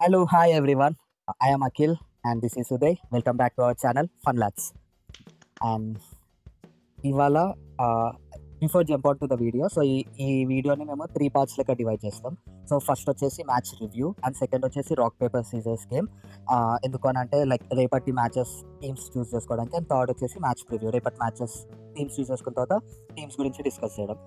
Hello, hi everyone. I am Akhil and this is Uday. Welcome back to our channel Fun Lads. And ఇవాళ before jump out to the video, so ఈ వీడియోని మేము 3 parts లెక్క divide చేస్తాం. So first వచ్చేసి match review and second వచ్చేసి rock paper scissors game, ఎందుకనంటే like రేపటి మ్యాచెస్ టీమ్స్ చూస్ చేసుకోవడానికి, అండ్ థర్డ్ వచ్చేసి మ్యాచ్ ప్రివ్యూ, రేపటి మ్యాచెస్ టీమ్స్ చూస్ చేసుకున్న తర్వాత టీమ్స్ గురించి డిస్కస్ చేయడం.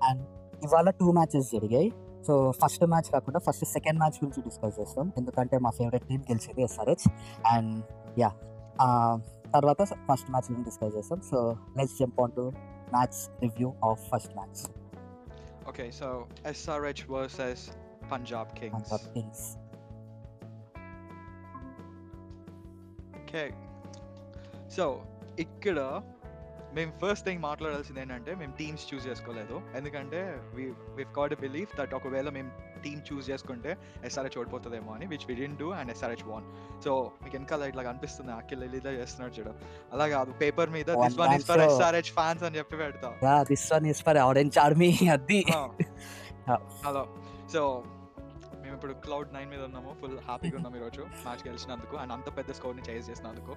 అండ్ ఇవాళ 2 matches జరిగాయి. సో ఫస్ట్ మ్యాచ్ కాకుండా ఫస్ట్ సెకండ్ మ్యాచ్ గురించి డిస్కస్ చేస్తాం, ఎందుకంటే మా ఫేవరెట్ టీం గెలిచింది ఎస్ఆర్హెచ్. అండ్ యా, తర్వాత ఫస్ట్ మ్యాచ్ గురించి డిస్కస్ చేస్తాం. So let's jump on to match review of first match. Okay, so SRH versus Punjab Kings. Okay, so ఇక్కడ మేము ఫస్ట్ థింగ్ మాట్లాడాల్సింది ఏంటంటే మేము టీమ్స్ చూస్ చేసుకోలేదు, ఎందుకంటే we've got a belief that ఒకవేళ మేము టీమ్ చూస్ చేసుకుంటే ఎస్ఆర్హెచ్ ఓడిపోతుందేమో అని, which we didn't do and SRH won. So మీకు వెనకాల ఇట్లా అనిపిస్తుంది అఖిల్ ఇలా చేస్తున్నాడు చూడు, అలా కాదు, పేపర్ మీద this one is for SRH fans అని చెప్పి పెడతా. This one is for orange army అది. హలో, సో మేము ఇప్పుడు క్లౌడ్ 9 మీద ఉన్నాము, ఫుల్ హ్యాపీగా ఉన్నాం ఈరోజు మ్యాచ్ గెలిచినందుకు అండ్ అంత పెద్ద స్కోర్ ని చేజ్ చేసినందుకు.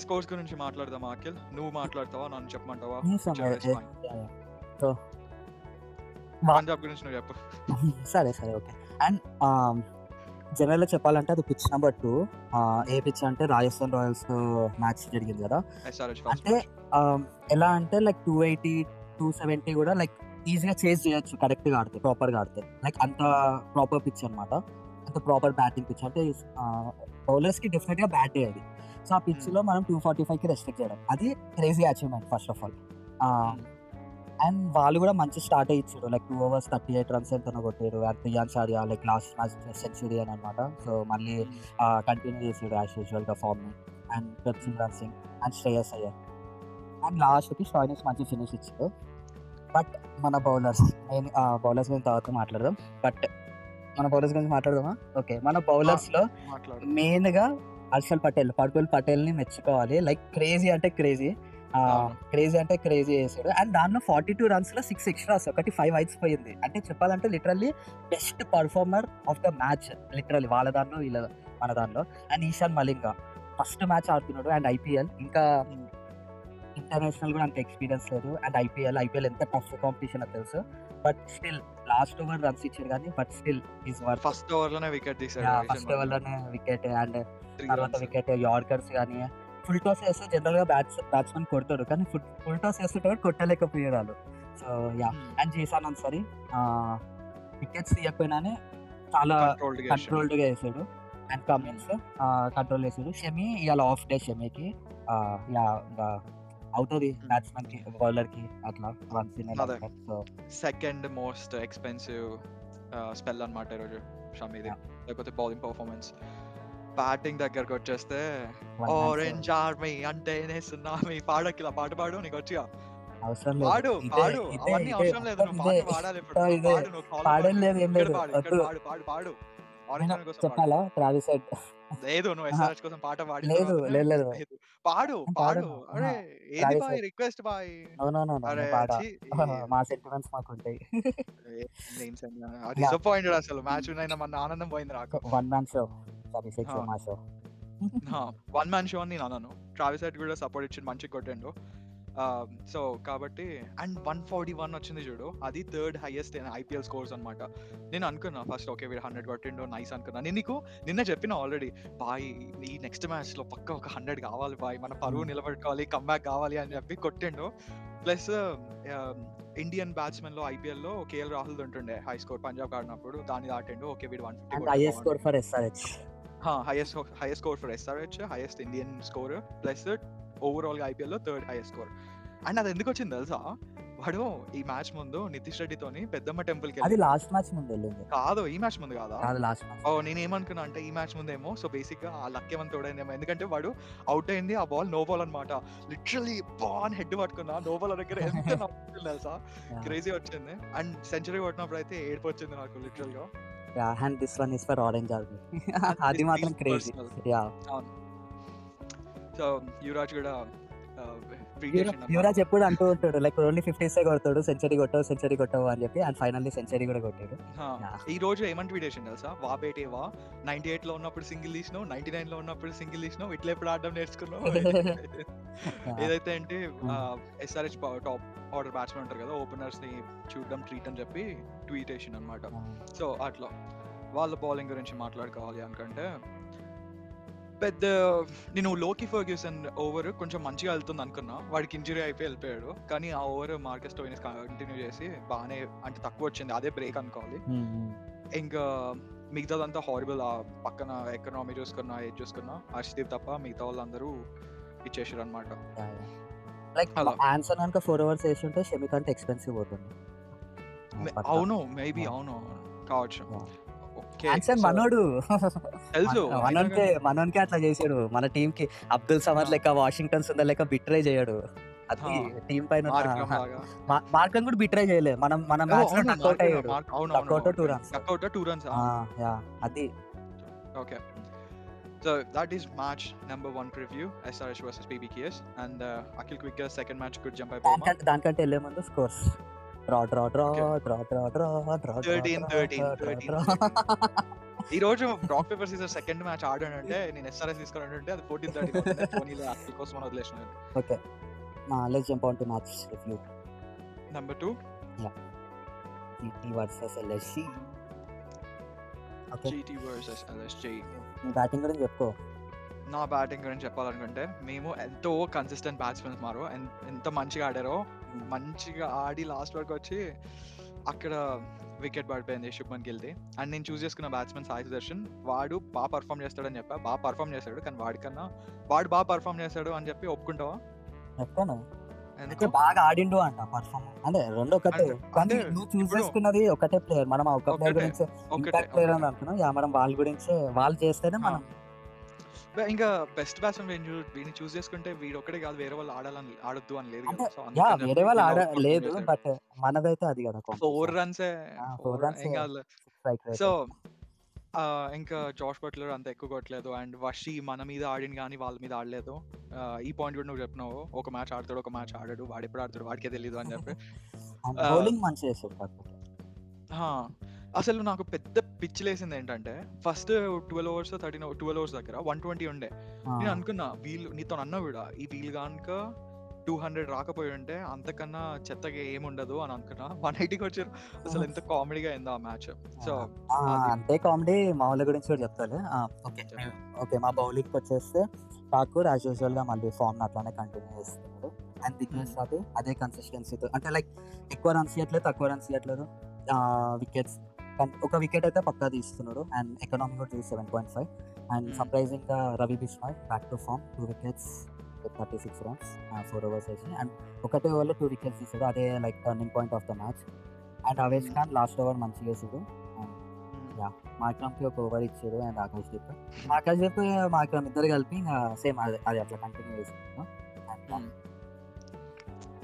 స్కోర్స్ గురించి మాట్లాడదామా అఖిల్? నువ్వు మాట్లాడతావా, నన్ను చెప్పమంటావా? పంజాబ్ గురించి నువ్వు చెప్పు. సరే ఓకే. అండ్ జనరల్గా చెప్పాలంటే అది పిచ్ నెంబర్ 2. ఏ పిచ్ అంటే రాజస్థాన్ రాయల్స్ మ్యాచ్ జరిగింది కదా. అంటే ఎలా అంటే లైక్ 280 270 కూడా లైక్ ఈజీగా చేజ్ చేయొచ్చు కరెక్ట్గా ఆడితే, ప్రాపర్గా ఆడితే. లైక్ అంత ప్రాపర్ పిచ్ అనమాట, అంత ప్రాపర్ బ్యాటింగ్ పిచ్. అంటే బౌలర్స్కి డెఫినెట్గా బ్యాట్ అది. సో ఆ పిచ్లో మనం 245కి రెస్ట్రిక్ట్ చేయడం, అది crazy achievement first of all. And వాళ్ళు కూడా మంచి స్టార్ట్ ఇచ్చారు, లైక్ 2 overs 38 runs ఎంతనో కొట్టారు. And Priyansh Arya like last match century అని అనమాట. సో మళ్ళీ కంటిన్యూ చేసాడు యాజ్ యూజువల్గా ఫామ్ని. And Prabhsimran Singh and Shreyas Iyer and లాస్ట్కి స్టాయినిస్ మంచి ఫినిష్ ఇచ్చారు. బట్ మన బౌలర్స్, నేను బౌలర్స్ గురించి తర్వాత మాట్లాడదాం. బట్ మన బౌలర్స్ గురించి మాట్లాడదామా? ఓకే, మన బౌలర్స్లో మెయిన్గా హర్షల్ పటేల్ని మెచ్చుకోవాలి. లైక్ క్రేజీ అంటే క్రేజీ చేసాడు. అండ్ దానిలో 42 runsలో 6 extras, ఒకటి 5 wides పోయింది. అంటే చెప్పాలంటే literally best performer of the match, literally వాళ్ళ దానిలో వీళ్ళ మన దానిలో. And Eshan Malinga first match ఆడుతున్నాడు. అండ్ ఐపీఎల్, ఇంకా ఇంటర్నేషనల్ కూడా అంత ఎక్స్పీరియన్స్ లేదు. అండ్ ఐపీఎల్ ఎంత టఫ్ కాంపిటీషన్ అని తెలుసు. But still last over runs ఇచ్చాడు కానీ, but still is worth. First ఓవర్లోనే వికెట్ తీసాడు. ఫస్ట్ ఓవర్లోనే వికెట్, అండ్ తర్వాత వికెట్, యార్కర్స్ కానీ ఫుల్ టాస్ వేస్తే జనరల్ గా బ్యాట్స్మెన్ కొడతారు, కానీ ఫుల్ టాస్ వేస్తుంటే కొట్టలేకపోయారు వాళ్ళు. So yeah, and జీసాన్ Ansari wickets తీయకపోయినానే చాలా కంట్రోల్డ్ గా వేసాడు. అండ్ కమిన్స్ కంట్రోల్ వేసాడు. షమి ఇవాళ ఆఫ్ డే, షమికి యా అవుతుంది బ్యాట్స్మెన్ కి, బౌలర్ కి అట్లా runs. So second most expensive spell అన్నమాట ఈరోజు షమిది, లేకపోతే బౌలింగ్ పర్ఫార్మెన్స్. బ్యాటింగ్ దగ్గరకు వచ్చేస్తే ఆరెంజ్ ఆర్మీ అంటేనే సునామీ, పాడకిలా పాట పాడు, నీకు వచ్చిగా పాడు అవన్నీ అవసరం లేదు, నువ్వు పాట పాడాలి ఇప్పుడు, పాడు చెప్పాలా? ట్రావిస్ హెడ్ లేదు, నువ్వు ఎస్ఆర్హెచ్ కోసం పాట పాడి లేదు పాడు. అరే ఏది బాయ్, రిక్వెస్ట్ బాయ్. మా సెంటిమెంట్స్ మాకు ఉంటాయి. డిసప్పాయింటెడ్ అసలు మ్యాచ్ అయినా మన ఆనందం పోయింది నాకు. వన్ మ్యాన్ షో అని నేను అన్నాను. ట్రావిస్ హెడ్ కూడా సపోర్ట్ ఇచ్చి మంచిగా కొట్టిండు. సో కాబట్టి అండ్ 141 వచ్చింది చూడు, అది థర్డ్ హైయెస్ట్ ఐపీఎల్ స్కోర్స్ అనమాట. నేను అనుకున్నా ఫస్ట్, ఓకే వీడు 100 కొట్టిండు, నైస్ అనుకున్నా. నేను నీకు నిన్న చెప్పిన ఆల్రెడీ, బాయ్ ఈ నెక్స్ట్ మ్యాచ్ లో పక్క ఒక 100 కావాలి బాయ్, మన పరువు నిలబెట్టుకోవాలి, కమ్బ్యాక్ కావాలి అని చెప్పి కొట్టిండు. ప్లస్ ఇండియన్ బ్యాట్స్మెన్ లో ఐపీఎల్ లో కేఎల్ రాహుల్ ఉంటుండే హై స్కోర్ పంజాబ్ ఆడినప్పుడు, దాన్ని దాటిండు. ఓకే వీడు 150 highest score for SRH, highest score for SRH, highest Indian score, plus overall గా ఐపీఎల్ లో థర్డ్ హైయెస్ట్ స్కోర్. అండ్ అది ఎందుకు వచ్చింది తెలుసా, వాడు ఈ మ్యాచ్ ముందు నితీష్ రెడ్డితోని పెద్దమ్మ టెంపుల్ కి, అది లాస్ట్ మ్యాచ్ ముందు వెళ్ళింది కాదు, ఈ మ్యాచ్ ముందు కాదా? నేను ఏమనుకున్నా అంటే ఈ మ్యాచ్ ముందేమో. సో బేసిక్ గా ఆ లక్ ఏమని తోడైందేమో, ఎందుకంటే వాడు అవుట్ అయింది, ఆ బాల్ నో బాల్ అనమాట. లిటరల్లీ బాల్ హెడ్ పట్టుకున్నా, నో బాల్ దగ్గర ఎంత నవ్వుతుంది తెలుసా, క్రేజీ వచ్చింది. అండ్ సెంచరీ కొట్టినప్పుడు అయితే ఏడుపు వచ్చింది నాకు లిటరల్ గా. And this one is for orange army, అది మాత్రం క్రేజీ. సో యువరాజ్ కూడా యువరాజ్ ఎప్పుడు అంటూ ఉంటాడు లైక్ ఓన్లీ 50s కొడతాడు, సెంచరీ కొట్టావు అని చెప్పి, అండ్ ఫైనల్లీ సెంచరీ కూడా కొట్టాడు. ఈ రోజు ఏమని ట్వీట్ చేసిండు తెలుసా, వా బేటే వా 98 లో ఉన్నప్పుడు సింగిల్ తీసినావు, 99 లో ఉన్నప్పుడు సింగిల్ తీసినావు, ఇట్లా ఎప్పుడు ఆడడం నేర్చుకున్నావు. ఏదైతే అంటే SRH టాప్ ఆర్డర్ బ్యాట్స్మెన్ ఉంటారు కదా, ఓపెనర్స్ ని చూడడం ట్రీట్ అని చెప్పి ట్వీట్ చేసిండు అనమాట. సో అట్లా వాళ్ళ బౌలింగ్ గురించి మాట్లాడుకోవాలి అనుకంటే, పెద్ద నేను లోకీ ఫర్గ్యూసన్ ఓవర్ కొంచెం మంచిగా వెళ్తుంది అనుకున్నా, వాడికి ఇంజరీ అయిపోయి వెళ్ళిపోయాడు. కానీ ఆ ఓవర్ మార్కస్ స్టోయినిస్ కంటిన్యూ చేసి బాగానే, అంటే తక్కువ వచ్చింది, అదే బ్రేక్ అనుకోవాలి. ఇంకా మిగతాదంతా హారిబుల్. ఆ పక్కన ఎకనామీ చూసుకున్నా, ఏది చూసుకున్నా హర్షదీప్ తప్ప మిగతా వాళ్ళందరూ ఇచ్చేసారు అనమాట. లైక్ ఆన్సర్ కనుక 4 overs వేసి ఉంటే షమి కంటే ఎక్స్పెన్సివ్ అవుతుంది. అవును, మేబీ అవును కావచ్చు. మనోడు తెలుసు, మనోన్కే అట్లా చేసాడు. మన టీమ్ కి అబ్దుల్ సమద్ లెక్క, వాషింగ్టన్ సుందర్ లెక్క బిట్రే చేయడు. అది టీం పైన మార్కం కూడా బిట్రే చేయలే. మన మ్యాచ్ లో టక్అవుట్ అయ్యాడు, టక్అవుట్ 2 runs. అది okay. So that is match number 1 preview, SRH versus PBKS. And Akhil quick guess, second match could jump by దానికంటే వెళ్ళే ముందు స్కోర్స్ డ్రా 13. ఈ రోజు rock paper scissor second match ఆడానంటే నేను SRH తీసుకున్నానంటే అది 14-13 ధోనిలో అఖిల్ కోసం వదిలేసాను. Okay, let's jump on to match review. Number 2, GT versus LSG. Okay, GT versus LSG. నీ బ్యాటింగ్ గురించి చెప్పుకో. నా బ్యాటింగ్ గురించి చెప్పాలనుకుంటే, మేము ఎంతో కన్సిస్టెంట్ బ్యాట్స్మెన్స్ మారో, ఎంత మంచిగా ఆడారో, మంచిగా ఆడి లాస్ట్ వరకు వచ్చి అక్కడ వికెట్ పడిపోయింది శుభ్మన్ గిల్ది. అండ్ నేను చూస్ చేసుకున్న బ్యాట్స్మెన్ సాయి సుదర్శన్. వాడు బాగా పర్ఫామ్ చేస్తాడని చెప్పా, బాగా పర్ఫామ్ చేశాడు. కానీ వాడు బాగా పర్ఫామ్ చేశాడు అని చెప్పి ఒప్పుకుంటావా? చెప్తాను, బాగా ఆడిండు అంట పర్ఫామ్. అంటే రెండు ఒకటే, కానీ నువ్వు చూస్ చేసుకున్నది ఒకటే ప్లేయర్. మనం ఒక ప్లేయర్ గురించి ఇంపాక్ట్ ప్లేయర్ అని అనుకున్నాం. మనం వాళ్ళ గురించి వాళ్ళు చేస్తేనే మనం ఇంకా బెస్ట్ బ్యాట్స్మెన్ వీడిని చూస్ చేసుకుంటే వీడు ఒక్కడే కాదు, వేరే వాళ్ళు ఆడొద్దు అని లేదు. వేరే వాళ్ళు ఆడలేదు, బట్ మనదైతే అది కదా 4 runs. సో ఇంకా జాష్ బట్లర్ అంత ఎక్కువ కొట్టలేదు. అండ్ వషి మన మీద ఆడింది కానీ వాళ్ళ మీద ఆడలేదు. ఈ పాయింట్ కూడా నువ్వు చెప్పినావు, ఒక మ్యాచ్ ఆడతాడు, ఒక మ్యాచ్ ఆడాడు, వాడు ఎప్పుడు ఆడతాడు వాడికే తెలియదు అని చెప్పి. అసలు నాకు పెద్ద పిచ్చి లేసింది ఏంటంటే, ఫస్ట్ 12 overs 12 overs దగ్గర 120 ఉండే. నేను అనుకున్నా నీతో అన్నా కూడా ఈ వీల్ కనుక 200 రాకపోయి ఉంటే అంతకన్నా చెత్తగా ఏముండదు అని అనుకున్నా. 180కి వచ్చారు. అసలు ఎంత కామెడీగా అయిందో ఆ మ్యాచ్. సో అంతే కామెడీ. మా వాళ్ళ గురించి కూడా చెప్తాను. ఓకే, మా బౌలింగ్ వచ్చేస్తే ఠాకూర్ యాజ్ యూజువల్ గా మళ్ళీ ఫామ్ అట్లానే కంటిన్యూ చేస్తున్నాడు. అండ్ దిగ్నేష్ రాథే అదే కన్సిస్టెన్సీతో, అంటే లైక్ ఎక్కువ రన్స్ ఇవ్వట్లేదు, తక్కువ రన్స్ ఇవ్వట్లేదు. వికెట్స్ ఒక వికెట్ అయితే పక్కా తీస్తున్నాడు. అండ్ ఎకనామీ కూడా 7.5. అండ్ సర్ప్రైజింగ్ గా Ravi Bishnoi back to form, 2 wickets 36 runs 4 overs వేసి. అండ్ ఒకటే ఓవర్లో 2 wickets తీసాడు. అదే like turning point of the match. And Avesh Khan last over మంచిగా వేసాడు. మార్క్రమ్కి ఒక ఓవర్ ఇచ్చాడు. అండ్ ఆకాష్ దీప్ మార్క్రమ్ ఇద్దరు కలిపి సేమ్ అది అట్లా కంటిన్యూ చేసాడు.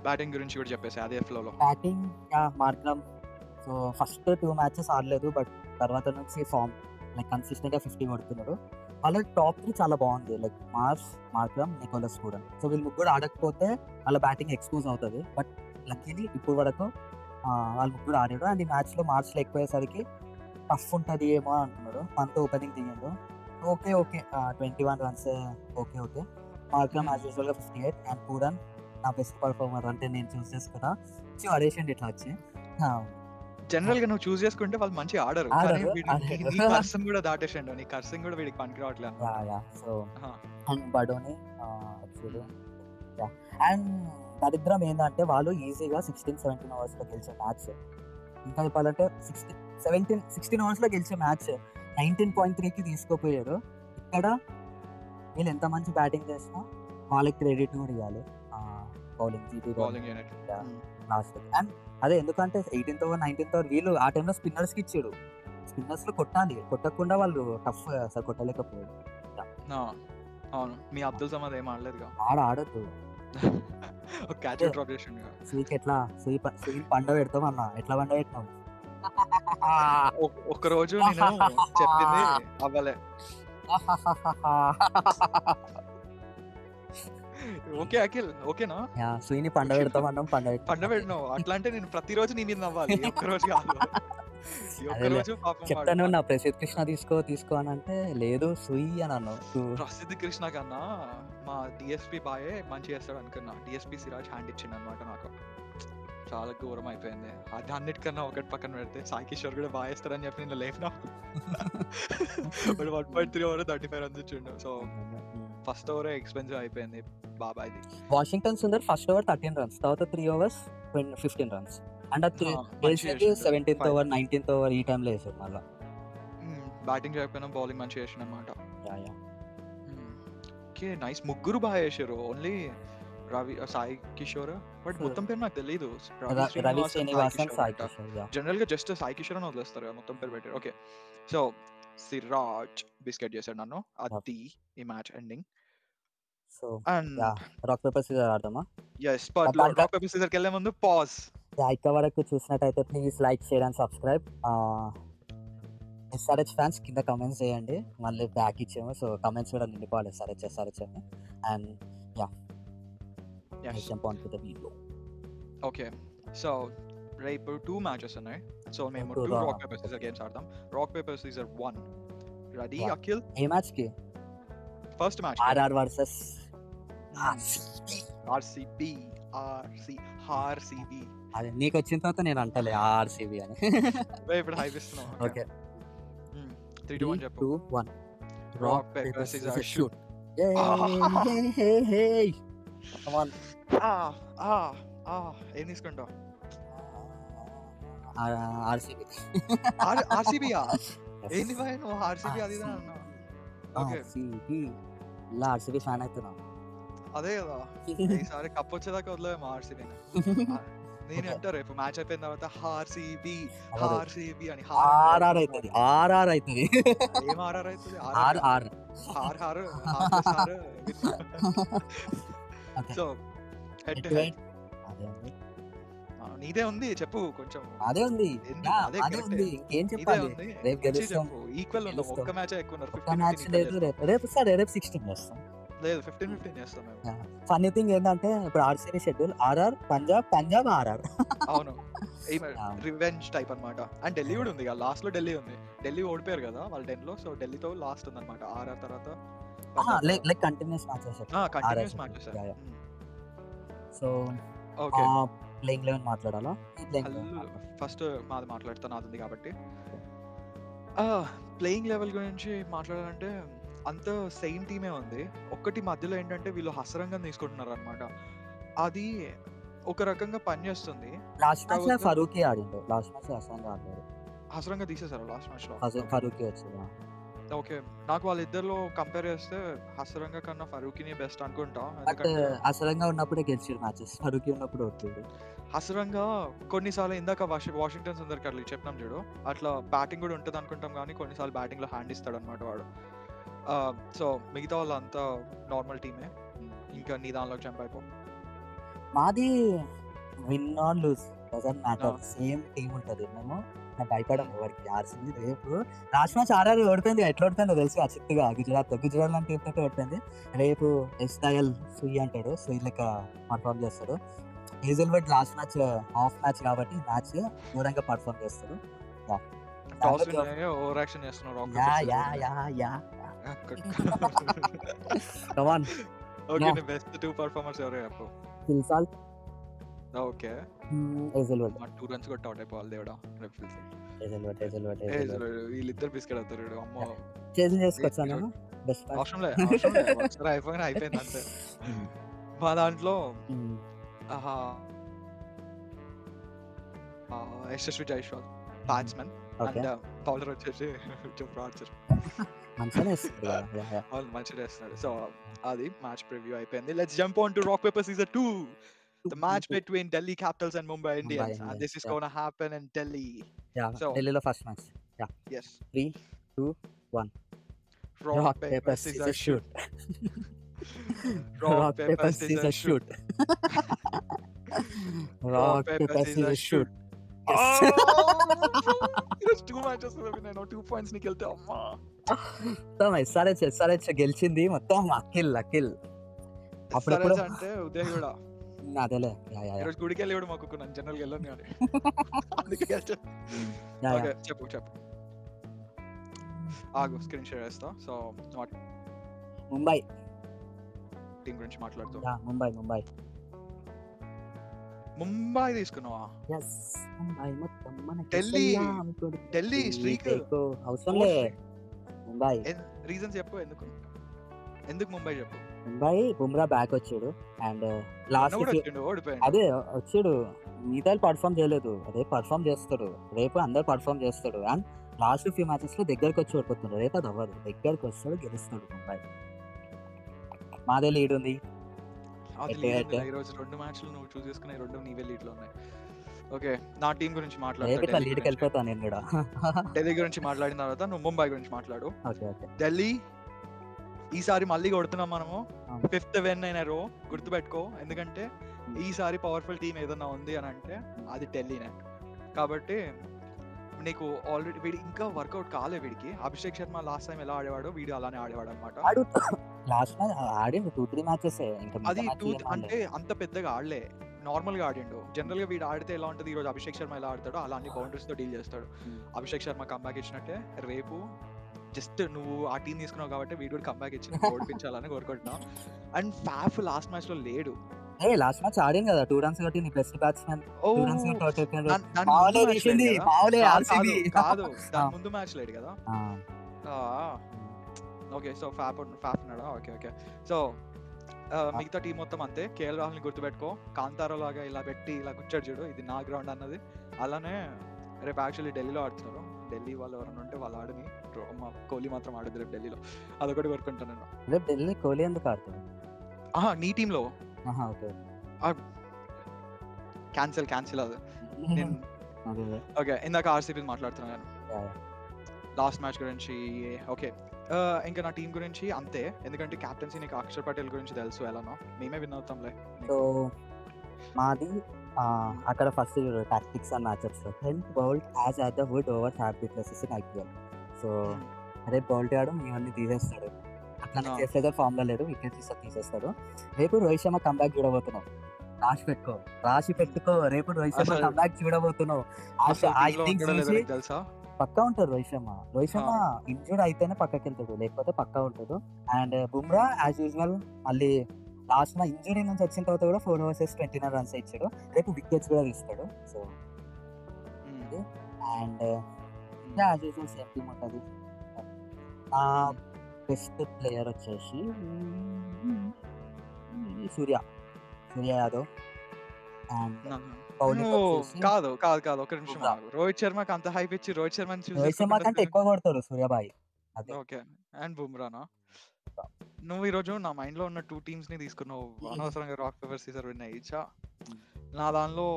బ్యాటింగ్ గురించి కూడా చెప్పేసి అదే ఫ్లోలో batting Markram. So first 2 matches ఆడలేదు, బట్ తర్వాత నుంచి ఫామ్ లైక్ కన్సిస్టెంట్గా 50 కొడుతున్నాడు. వాళ్ళ టాప్ 3 చాలా బాగుంది, like Markram, Nicholas Pooran. So వీళ్ళు ముగ్గురు ఆడకపోతే వాళ్ళ బ్యాటింగ్ ఎక్స్పోజ్ అవుతుంది. బట్ లక్కీలీ ఇప్పుడు వరకు వాళ్ళ ముగ్గురు ఆడాడు. అండ్ ఈ మ్యాచ్లో మార్చ్లో ఎక్కువయ్యేసరికి టఫ్ ఉంటుంది ఏమో అనుకున్నాడు. మనతో ఓపెనింగ్ దిగాడు. Okay 21 runs. Okay Markram as యూజువల్గా 58. అండ్ పూరన్ నా బెస్ట్ పర్ఫార్మర్ అంటే నేను చూస్ చేసుకున్నా. అడేషన్ ఇట్లా వచ్చి జనరల్ గా నువ్వు చూస్ చేసుకుంటే వాళ్ళు మంచి ఆడరు. నీ కర్సింగ్ కూడా దాటేసాడు, నీ కర్సింగ్ కూడా వీడికి పనికి రావట్లేదు. సో అండ్ బడోని అండ్ దరిద్రం ఏంటంటే వాళ్ళు ఈజీగా 16-17 overs లో గెలిచే మ్యాచ్. ఇంకా చెప్పాలంటే 16 overs లో గెలిచే మ్యాచ్ 19.3కి తీసుకోపోయాడు. ఇక్కడ వీళ్ళు ఎంత మంచి బ్యాటింగ్ చేసినా వాళ్ళకి క్రెడిట్ కూడా ఇవ్వాలి బౌలింగ్ యూనిట్ లాస్ట్. అండ్ అదే ఎందుకంటే 18th over 19th over వీళ్ళు ఆ టైంలో స్పిన్నర్స్కి ఇచ్చాడు. స్పిన్నర్స్ లో కొట్టాలి, కొట్టకుండా వాళ్ళు టఫ్ అసలు కొట్టలేకపోయాడు. అవును, మీ అబ్దుల్ సమద్ ఏం ఆడలేదు, ఆడొద్దు. సూయికి ఎట్లా సూయి పండ పెడతాం అన్న, ఎట్లా పండ పెట్టినావు? ఒక్క రోజు నేను చెప్పింది అవ్వలే. ఓకే అఖిల్, ఓకేనా? సుయిని పండబెడతామన్నాం, పండబెట్టినావు అట్లా అంటే నేను ప్రతిరోజు నీ మీద నవ్వాలి, ఈ ఒక్కరోజు కాదు. ఈ ఒక్కరోజు పాపం చెప్తాను నా ప్రసిద్ధ్ కృష్ణ తీసుకో అని అంటే లేదు సుయి అని అన్నావు. ప్రసిద్ధ్ కృష్ణ కన్నా మా డిఎస్పీ బాయే మంచి చేస్తాడు అనుకున్నా. డిఎస్పీ సిరాజ్ హ్యాండ్ ఇచ్చింది అనమాట నాకు. చాలా ఘోరం అయిపోయింది. అది అన్నిటికన్నా ఒకటి పక్కన పెడితే సాయి కిషోర్ కూడా బాగా వేస్తాడని చెప్పి నేను లేఫ్నా 1.3 ఓవర్ 35 రన్స్ ఇచ్చిండు. సో ఫస్ట్ ఓవర్ ఎక్స్పెన్సివ్ అయిపోయింది బాబాయ్ది. Washington Sundar first over 13 runs, తర్వాత 3 overs 15 runs. అండ్ 17th ఓవర్ 19th ఓవర్ ఈ టైంలో వేసాడు. మళ్ళీ బ్యాటింగ్ చేయకపోయినా బౌలింగ్ మంచిగా చేసిన అనమాట. Okay nice. ముగ్గురు బాగా చేశారు. ఓన్లీ రవి, సాయి కిషోర్, బట్ మొత్తం పేరు నాకు తెలియదు. రవి శ్రీనివాసన్, సాయి కిషోర్. జనరల్ గా జస్ట్ సాయి కిషోర్ అని వదిలేస్తారు, మొత్తం పేరు పెట్టారు. ఓకే సో సిరాజ్ బిస్కెట్ చేశాడు నన్ను. అది ఈ match ending. So rock paper scissor ఆడదామా? yes but rock paper scissor కి వెళ్ళే ముందు పాజ్. ఇక్కడ వరకు చూసినట్టయితే please like, share and subscribe. SRH fans కింద కమెంట్స్ చేయండి, మళ్ళీ బ్యాక్ ఇచ్చాము. సో కమెంట్స్ కూడా నిండిపోవాలి ఎస్ఆర్హెచ్ అని. And jump on to the video. Okay so రేపు 2 మ్యాచెస్ ఉన్నాయి. సో మేము 2 రాక్ పేపర్ సీజర్ గేమ్స్ ఆడదాం. Rock paper scissor 1 ready Akhil? ఏ మ్యాచ్ కి? First match RR versus RCB. అదే నీకు వచ్చిన తర్వాత నేను అంటలే ఆర్సీబీ అని. ఇప్పుడు హైప్ ఇస్తున్నాం. ఓకే 3 2 1 చెప్పు. 2 1 rock paper scissor shoot. Come on. ఏం తీసుకుంటావు? ఆర్సీబీ. ఆర్సీబీయా? ఏంది భయ నువ్వు ఆర్సీబీ అది ఇది అన్నా? ఓకే ఆర్సీబీ ఫ్యాన్ అవుతున్నా. అదే కదా ఈసారి కప్ వచ్చేదాకా వదిలేము ఆర్సీబీని. నేను అంటా రేపు మ్యాచ్ అయిపోయిన తర్వాత ఆర్సీబీ అని. ఆర్ఆర్ అవుతుంది, ఆర్ఆర్ అవుతుంది. ఏం ఆర్ఆర్ అవుతుంది? RR. So head to head నీదే ఉంది, చెప్పు కొంచెం. అదే ఉంది, ఇంకేం చెప్పాలి? రేపు గెలుస్తాం. ఈక్వల్ ఉంది, ఒక్క మ్యాచ్ ఎక్కువ ఉన్నారు. ఒక్క మ్యాచ్ లేదు. రేపు 16 చేస్తాం. లేదు 15 చేస్తాం మేము. ఫన్నీ థింగ్ ఏంటంటే ఇప్పుడు RCB schedule RR, Punjab RR. అవును, రివెంజ్ టైప్ అన్నమాట. అండ్ ఢిల్లీ కూడా ఉంది, లాస్ట్ లో ఢిల్లీ ఉంది. ఢిల్లీ ఓడిపోయారు కదా వాళ్ళు 10 లో. సో ఢిల్లీతో లాస్ట్ ఉంది అనమాట. ఆర్ఆర్ తర్వాత continuous matches. So okay playing 11 మాట్లాడాలా? ఫస్ట్ మాది మాట్లాడుతాను, అది ఉంది కాబట్టి. ప్లేయింగ్ లెవెల్ గురించి మాట్లాడాలంటే అంత సేమ్ టీమే ఉంది. ఒక్కటి మధ్యలో ఏంటంటే వీళ్ళు హసరంగం తీసుకుంటున్నారు అనమాట. అది ఒక రకంగా పనిచేస్తుంది. లాస్ట్ మ్యాచ్ లో ఫరూకీ ఆడిండు, లాస్ట్ మ్యాచ్ హసరంగా తీసేసారు లాస్ట్ మ్యాచ్ లో. ఫరూకీ వచ్చింది. ఓకే నాకు వాళ్ళిద్దరిలో కంపేర్ చేస్తే హసరంగా కన్నా ఫరూకీని బెస్ట్ అనుకుంటా. హసరంగా ఉన్నప్పుడే గెలిచారు మ్యాచెస్, ఫరూకీ ఉన్నప్పుడు ఓడిపోయాడు. హసరంగా కొన్నిసార్లు ఇందాక వాషింగ్టన్ సుందర్ అట్లా చెప్పినాం చూడు, అట్లా బ్యాటింగ్ కూడా ఉంటుంది అనుకుంటాం కానీ కొన్నిసార్లు బ్యాటింగ్ లో హ్యాండ్ ఇస్తాడు అనమాట వాడు. సో మిగతా వాళ్ళు అంతా నార్మల్ టీమే. ఇంకా నీ దానిలోకి జంప్ అయిపో. మాది win or lose doesn't matter, same team ఉంటుంది. మేము భయపడం ఎవరికి. ఆర్సీబీ రేపు లాస్ట్ మ్యాచ్ ఆర్ఆర్ ఓడిపోయింది, ఎట్లా ఓడిపోయిందో తెలుసు చిత్తుగా. గుజరాత్ లాంటి టీమ్ తోటి ఓడిపోయింది. రేపు ఎస్ఐఎల్ సుయి అంటాడు, సుయి లెక్క పర్ఫామ్ చేస్తాడు. Hazlewood last match half match కాబట్టి మ్యాచ్ దూరంగా పర్ఫామ్ చేస్తాడు. ఓకే టూ రన్స్ కొట్టి అవుట్ అయిపోవాలి దేవుడా. వీళ్ళిద్దరు బిస్కెట్ అవుతారు. అమ్మో అవసరం లేదు, అయిపోయింది అంతే. మా దాంట్లో Yashasvi Jaiswal batsmen and bowler వచ్చేసి మంచిగా వేస్తున్నాడు. సో అది మ్యాచ్ ప్రివ్యూ అయిపోయింది. Let's jump on to rock paper scissor 2. The match between Delhi Capitals and Mumbai Indians, and this is going to happen in Delhi. So Delhi lo first match. Yes. 3 2 1 Rock paper scissors shoot. Rock paper scissors shoot. Rock paper scissors shoot. It's 2 matches నేను 2 points ని గెలితే అమ్మా. సరే గెలిచింది మొత్తం అఖిల్. అప్పుడప్పుడు అంటే ఉదయ్ కూడా అదేలే ఈరోజు గుడికి వెళ్ళి కూడా మొక్కుకున్నాను, జనరల్ గా వెళ్ళాను కానీ అందుకే ఓకే చెప్పు ఆగు స్క్రీన్ షేర్ చేస్తా. సో ముంబై టీం గురించి మాట్లాడుతూ ముంబై తీసుకున్నావా? ఢిల్లీ స్ట్రీక్ అవసరం లే. ముంబై రీజన్స్ చెప్పు, ఎందుకు ముంబై చెప్పు. ముంబై బుమ్రా బ్యాక్ వచ్చాడు అండ్ లాస్ట్ అదే వచ్చాడు, మిగతా పర్ఫామ్ చేయలేదు, అదే పర్ఫామ్ చేస్తాడు, రేపు అందరు పర్ఫామ్ చేస్తాడు. అండ్ లాస్ట్ ఫ్యూ మ్యాచెస్ లో దగ్గరకు వచ్చి ఓడిపోతున్నాడు, రేపు అది అవ్వదు, దగ్గరకు వస్తాడు, గెలుస్తాడు ముంబై. మాదే లీడ్ ఉంది. ఈరోజు 2 మ్యాచ్లు నువ్వు చూస్ చేసుకునే 2 నీవే లీడ్ లో ఉన్నాయి. ఓకే నా టీం గురించి వెళ్ళిపోతాను నేను కూడా. ఢిల్లీ గురించి మాట్లాడిన తర్వాత నువ్వు ముంబై గురించి మాట్లాడు. ఢిల్లీ ఈసారి మళ్ళీ కొడుతున్నాం మనము, 5th విన్ అయిన రో గుర్తుపెట్టుకో. ఎందుకంటే ఈసారి పవర్ఫుల్ టీం ఏదన్నా ఉంది అని అంటే అది ఢిల్లీనే. కాబట్టి నీకు ఆల్రెడీ వీడి ఇంకా వర్కౌట్ కాలే, వీడికి అభిషేక్ శర్మ లాస్ట్ టైం ఎలా ఆడేవాడో వీడు అలానే ఆడేవాడు అనమాట. అది అంటే అంత పెద్దగా ఆడలే, నార్మల్ గా ఆడిండు. జనరల్ గా వీడు ఆడితే ఎలా ఉంటుంది, ఈ రోజు అభిషేక్ శర్మ ఎలా ఆడతాడో అలా అన్ని బౌండరీస్ తో డీల్ చేస్తాడు. అభిషేక్ శర్మ కంబ్యాక్ ఇచ్చినట్టే రేపు జస్ట్ నువ్వు ఆ టీం తీసుకున్నావు కాబట్టి వీడు కంబ్యాక్ ఇచ్చి ఓడిపించాలని కోరుకుంటున్నావు. అండ్ ఫాఫ్ లాస్ట్ మ్యాచ్ లో లేడు. లాస్ట్ మ్యాచ్ ఆడింది కదా, 2 runs కొట్టి బెస్ట్ బ్యాట్స్మెన్. కాదు దాని ముందు మ్యాచ్ లేడు కదా. ఓకే సో ఫాఫ్ ఉన్నాడా? ఓకే సో మిగతా టీం మొత్తం అంతే. కేఎల్ రాహుల్ ని గుర్తుపెట్టుకో, కాంతారో లాగా ఇలా పెట్టి ఇలా కూర్చోడు చూడు, ఇది నా గ్రౌండ్ అన్నది. అలానే రేపు యాక్చువల్లీ ఢిల్లీలో ఆడుతున్నారు. ఢిల్లీ వాళ్ళు ఎవరైనా ఉంటే వాళ్ళు ఆడని, కోహ్లీ మాత్రం ఆడదు రేపు ఢిల్లీలో, అదొకటి కోరుకుంటాను నేను. ఢిల్లీ కోహ్లీ ఎందుకు ఆడుతుంది? నీ టీంలో క్యాన్సిల్ అది. ఓకే ఇందాక ఆర్సీబీ మాట్లాడుతున్నాను లాస్ట్ మ్యాచ్ గురించి. ఓకే ఇంకా నా టీం గురించి అంతే, ఎందుకంటే కెప్టెన్సీ నీకు అక్షర్ పటేల్ గురించి తెలుసు ఎలానో, మేమే విన్ అవుతాంలే. సో మాది అక్కడ first tactics and matches. Health bowled as at the wood over 50 places in IPL. So రేపు బౌల్ట్ ఆడు ఇవన్నీ తీసేస్తాడు, అట్లా చేస్తే ఫామ్ లో లేడు, వికెట్స్ తీసేస్తాడు. రేపు రోహిత్ శర్మ కంబ్యాక్ చూడబోతున్నావు, రాసి పెట్టుకో రేపు రోహిత్ శర్మ కంబ్యాక్ చూడబోతున్నావు. పక్కా ఉంటాడు రోహిత్ శర్మ ఇంజూర్డ్ అయితేనే పక్కకి వెళ్తాడు, లేకపోతే పక్కా ఉంటాడు. అండ్ బుమ్రా యాజ్ యూజువల్ మళ్ళీ లాస్ట్ లో ఇంజురీ నుంచి వచ్చిన తర్వాత కూడా 4 overs 29 runs ఇచ్చాడు, రేపు వికెట్స్ కూడా తీస్తాడు. So and as usual same team ఉంటుంది. బెస్ట్ ప్లేయర్ వచ్చేసి సూర్య యాదవ్. అండ్ కాదు ఒక నిమిషం, రోహిత్ శర్మకి అంత హైప్ ఇచ్చి రోహిత్ శర్మ కంటే ఎక్కువ కొడతాడు సూర్యబాయ్. Okay and బుమ్రానా? నువ్వు ఈరోజు నా మైండ్ లో ఉన్న 2 teams ని తీసుకున్నావు, అనవసరంగా రాక్ పేపర్ సీజర్ విన్ అయ్యిచ్చా. నా దానిలో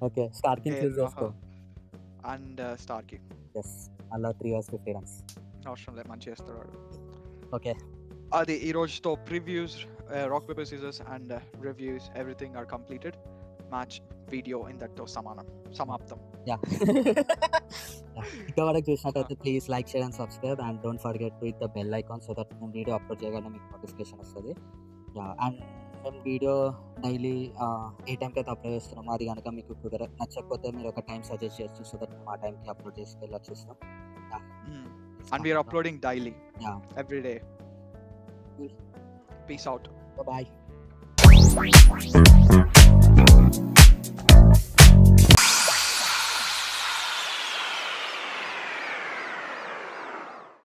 ఓకే స్టార్కింగ్ చూస్ చేసుకో అండ్ స్టార్కి. yes అలా 3 overs 50 runs అవసరం లేదు, మంచి చేస్తాడు వాడు. ఓకే అది ఈ రోజుతో previews, rock paper scissors and reviews everything are completed. Match video ఇంతటితో సమాప్తం. ఇంకా వరకు చూసినట్టయితే please like, share and subscribe and don't forget to hit the bell icon so that మేము వీడియో అప్లోడ్ చేయగానే మీకు నోటిఫికేషన్ వస్తుంది. అండ్ మేము వీడియో డైలీ ఏ టైంకి అయితే అప్లోడ్ చేస్తున్నామో అది కనుక మీకు నచ్చకపోతే మీరు ఒక టైం సజెస్ట్ చేయొచ్చు సో దట్ మేము ఆ టైంకి అప్లోడ్ చేసుకెళ్ళి చూస్తాం. And we are uploading daily. Every day. Peace out. Bye-bye.